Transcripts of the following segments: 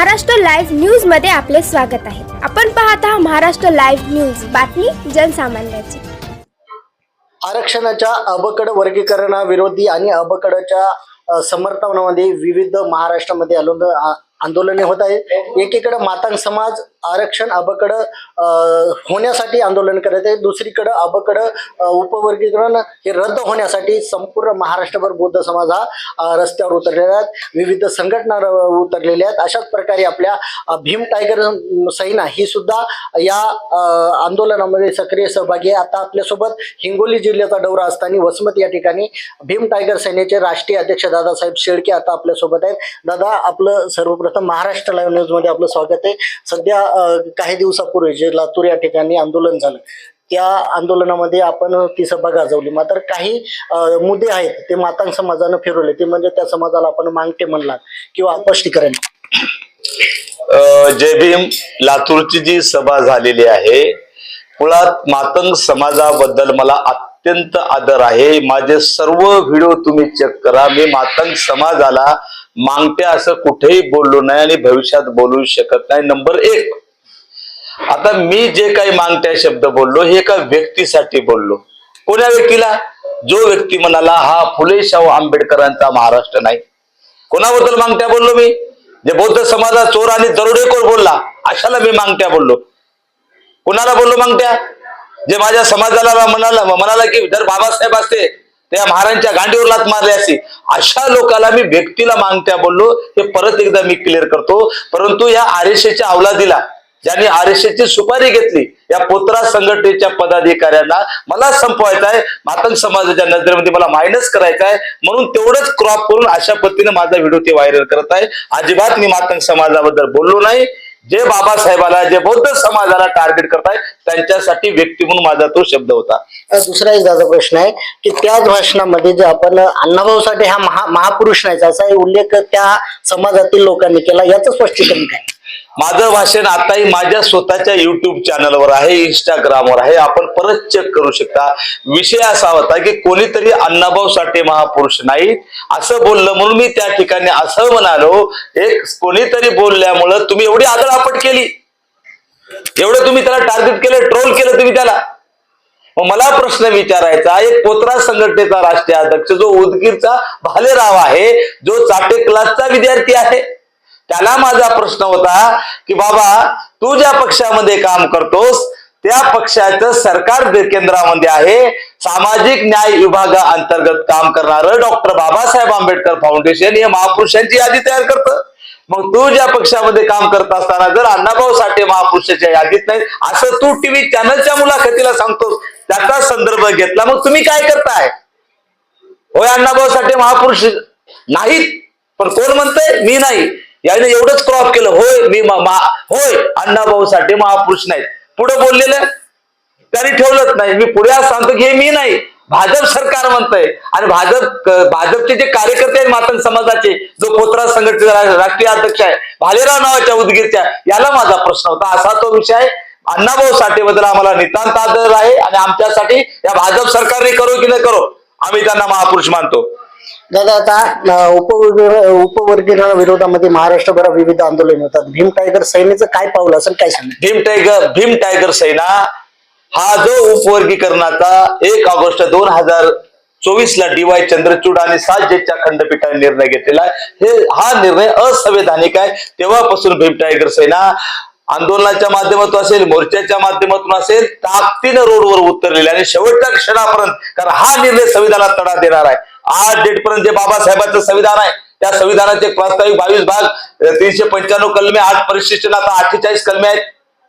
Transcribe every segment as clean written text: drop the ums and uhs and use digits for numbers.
Maharashtra live news मध्ये आपले स्वागत आहे। आपण पाहत आहात महाराष्ट्र लाईव्ह न्यूज, बातमी जनसामान्याची। आरक्षणाच्या अबकड वर्गीकरणाविरोधी आणि अबकडच्या समर्थनामध्ये विविध महाराष्ट्रामध्ये आंदोलने होत आहेत। एकीकडे मातंग समाज आरक्षण अबकड होण्यासाठी आंदोलन करत आहे, दुसरीकडे अबकड उपवर्गीकरण हे रद्द होण्यासाठी संपूर्ण महाराष्ट्रभर बौद्ध समाज हा रस्त्यावर उतरलेला आहे, विविध संघटना उतरलेल्या आहेत। अशाच प्रकारे आपल्या भीम टायगर सेना ही सुद्धा या आंदोलनामध्ये सक्रिय सहभागी आहे। आता आपल्यासोबत हिंगोली जिल्ह्याचा दौरा असताना वसमत या ठिकाणी भीम टायगर सेनेचे राष्ट्रीय अध्यक्ष दादासाहेब शेळके आता आपल्यासोबत आहेत। दादा, आपलं सर्वप्रथम महाराष्ट्र लाईव्ह न्यूज मध्ये आपलं स्वागत आहे। सध्या काही दिवसापूर्वी जे लातूर या ठिकाणी आंदोलन झालं, त्या आंदोलनामध्ये आपण ती सभा गाजवली, मात्र काही मुद्दे आहेत ते मातंग समाजानं फिरवले, ते म्हणजे त्या समाजाला आपण मागटे म्हणलात किंवा स्पष्टीकरण। जय भीम। लातूरची जी सभा झालेली आहे, मुळात मातंग समाजाबद्दल मला अत्यंत आदर आहे। माझे सर्व व्हिडिओ तुम्ही चेक करा, मी मातंग समाजाला मागत्या असं कुठेही बोललो नाही आणि भविष्यात बोलू शकत नाही। नंबर एक, आता मी जे काही मागत्या शब्द बोललो हे एका व्यक्तीसाठी बोललो। कोण्या व्यक्तीला? जो व्यक्ती म्हणाला हा फुले शाहू आंबेडकरांचा महाराष्ट्र नाही। कोणाबद्दल मागत्या बोललो मी? जे बौद्ध समाजा चोर आणि दरोडेखोर बोलला अशाला मी मागत्या बोललो। कोणाला बोललो मागत्या? जे माझ्या समाजाला म्हणाला की जर बाबासाहेब असते त्या महाराजांच्या गांडीवर लात मारली असती, अशा लोकांना मी व्यक्तीला मागत्या बोललो। हे परत एकदा मी क्लिअर करतो। परंतु या आरएसएसच्या अवलादीला, ज्यांनी आरएसएसची सुपारी घेतली, या पोत्रा संघटनेच्या पदाधिकाऱ्यांना मला संपवायचं आहे, मातंग समाजाच्या नजरेमध्ये मला मायनस करायचं आहे, म्हणून तेवढंच क्रॉप करून अशा पद्धतीने माझा व्हिडिओ ते व्हायरल करत आहे। अजिबात मी मातंग समाजाबद्दल बोललो नाही। जे बाबासाहेबाला, जे बौद्ध समाजाला टार्गेट करताय त्यांच्यासाठी व्यक्ती म्हणून माझा तो शब्द होता। दुसरा एक दादा प्रश्न आहे की त्याच भाषणामध्ये जे आपण अण्णाभाऊ साठे हा महापुरुष नाही असा उल्लेख त्या समाजातील लोकांनी केला, याचं स्पष्टीकरण काय? माझं भाषण आताही माझ्या स्वतःच्या युट्यूब चॅनलवर आहे, इंस्टाग्रामवर आहे, आपण परत चेक करू शकता। विषय असा होता की कोणीतरी अण्णाभाऊ साठे महापुरुष नाही असं बोललं, म्हणून मी त्या ठिकाणी असं म्हणालो, एक कोणीतरी बोलल्यामुळं तुम्ही एवढी आदळआपट केली, एवढं तुम्ही त्याला टार्गेट केलं, ट्रोल केलं तुम्ही त्याला। मग मला प्रश्न विचारायचा, एक पोत्रा संघटनेचा राष्ट्रीय अध्यक्ष जो उदगीरचा भालेराव आहे, जो चाटे क्लासचा विद्यार्थी आहे, त्याला माझा प्रश्न होता की बाबा तू ज्या पक्षामध्ये काम करतोस त्या पक्षाचं सरकार केंद्रामध्ये आहे, सामाजिक न्याय विभागाअंतर्गत काम करणारं डॉक्टर बाबासाहेब आंबेडकर फाउंडेशन हे महापुरुषांची यादी तयार करतं। मग तू ज्या पक्षामध्ये काम करत असताना जर अण्णाभाऊ साठे महापुरुषाच्या यादीत नाही असं तू टीव्ही चॅनलच्या मुलाखतीला सांगतोस, त्याचा संदर्भ घेतला, मग तुम्ही काय करताय? होय, अण्णाभाऊ साठे महापुरुष नाहीत, पण कोण म्हणतंय मी नाही, याने एवढंच क्रॉप केलं। होय, मी होय अण्णाभाऊ साठे महापुरुष नाहीत, पुढे बोललेलं त्यांनी ठेवलंच नाही। मी पुढे सांगतो की हे मी नाही, भाजप सरकार म्हणतंय, आणि भाजपचे जे कार्यकर्ते आहेत मातंग समाजाचे, जो पोत्रा संघटनेचा राष्ट्रीय अध्यक्ष आहे भालेराव नावाच्या उदगीरच्या, याला माझा प्रश्न होता। असा तो विषय। अण्णाभाऊ साठे बद्दल आम्हाला नितांत आदर आहे आणि आमच्यासाठी या भाजप सरकारने करो की न करो आम्ही त्यांना महापुरुष मानतो। दादा, आता उपवर्गीकरणा विरोधामध्ये महाराष्ट्रभर विविध आंदोलन होतात, भीम टायगर सेनेचं काय पाऊल असेल, काय सांगा? भीम टायगर सेना हा जो उपवर्गीकरणाचा 1 ऑगस्ट 2024 ला DY चंद्रचूड आणि 7 जजच्या खंडपीठाने निर्णय घेतलेला आहे, हा निर्णय असंवैधानिक आहे। तेव्हापासून भीम टायगर सेना आंदोलनाच्या माध्यमातून असेल, मोर्चाच्या माध्यमातून असेल, ताकदीनं रोडवर उतरलेले आणि शेवटच्या क्षणापर्यंत, कारण हा निर्णय संविधानात तडा देणार आहे। आज डेट पर्यंत जे बाबासाहेबांचं संविधान आहे त्या संविधानाचे प्रास्ताविक 22 भाग, 395 कलमे, 8 परिशिष्ट, आता 48 कलमे आहेत,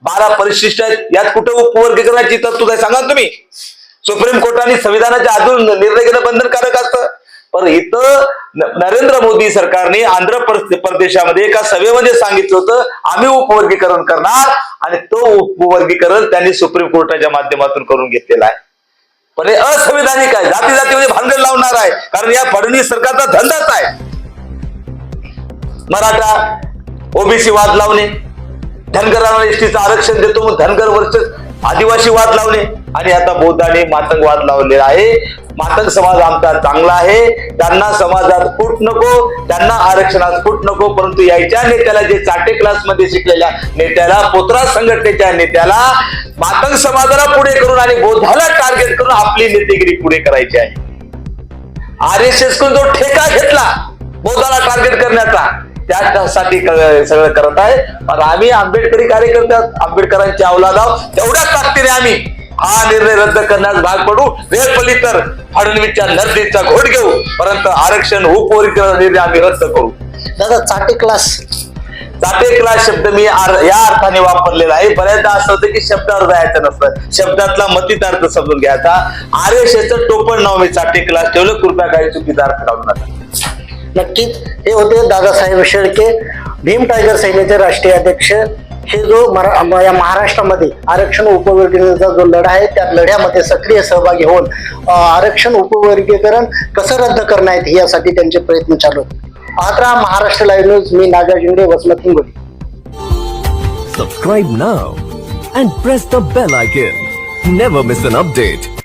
12 परिशिष्ट आहेत, यात कुठे उपवर्गीकरणाची तरतूद आहे सांगा तुम्ही? सुप्रीम कोर्टाने संविधानाच्या अजून निर्णय घेणं बंधनकारक असतं, पण इथं नरेंद्र मोदी सरकारने आंध्र प्रदेशामध्ये एका सभेमध्ये सांगितलं होतं आम्ही उपवर्गीकरण करणार, आणि तो उपवर्गीकरण त्यांनी सुप्रीम कोर्टाच्या माध्यमातून करून घेतलेला आहे। पण हे असंविधानिक आहे, जाती जातीमध्ये भानगड लावणार आहे, कारण या फडणवीस सरकारचा धंदाच आहे मराठा ओबीसी वाद लावणे, धनगरांना एसटीचं आरक्षण देतो मग धनगर वर्सेस आदिवासी वाद लावणे, आणि आता बौद्ध आणि मातंग वाद लावलेला आहे। मातंग समाज आमचा चांगला आहे, त्यांना समाजात फूट नको, त्यांना आरक्षणात फूट नको, परंतु यायच्या नेत्याला, जे चाटे क्लास मध्ये शिकलेल्या नेत्याला, पोत्रा संघटनेच्या नेत्याला मातंग समाजाला पुढे करून आणि बौद्धाला टार्गेट करून आपली नेतेगिरी पुढे करायची आहे. RSS कडून जो ठेका घेतला बौद्धाला टार्गेट करण्याचा, त्यासाठी सगळं करत आहे. पण आम्ही आंबेडकरी कार्यकर्ते, आंबेडकरांची अवलाद आहोत, तेवढ्या ताकदीने आम्ही हा निर्णय रद्द करण्यास भाग पडू. वेळ पडली तर फडणवीसच्या नर्दीचा घोट घेऊ, परंतु आरक्षण उपवर्गीकरण निर्णय आम्ही रद्द करू. दादा, चाटे क्लास शब्द मी या अर्थाने वापरलेला आहे. बऱ्याचदा असं होतं की शब्दावर जायचं नसतं, शब्दातला मतितार्थ समजून घ्यायचा. RSSचं टोपण नाव मी चाटे क्लास ठेवलं, कृपया काही चुकीचा अर्थ काढू नका. नक्कीच हे होते दादासाहेब शेळके, भीम टायगर सेनेचे राष्ट्रीय अध्यक्ष. हे जो या महाराष्ट्रामध्ये आरक्षण उपवर्गीकरणाचा जो लढा आहे, त्या लढ्यामध्ये सक्रिय सहभागी होऊन आरक्षण उपवर्गीकरण कसं रद्द करणार आहेत यासाठी त्यांचे प्रयत्न चालू आहेत. पाहत रहा महाराष्ट्र लाईव्ह न्यूज. मी Naga Jingde, Vasmat Hingoli. Subscribe now and press the bell icon. Never miss an update.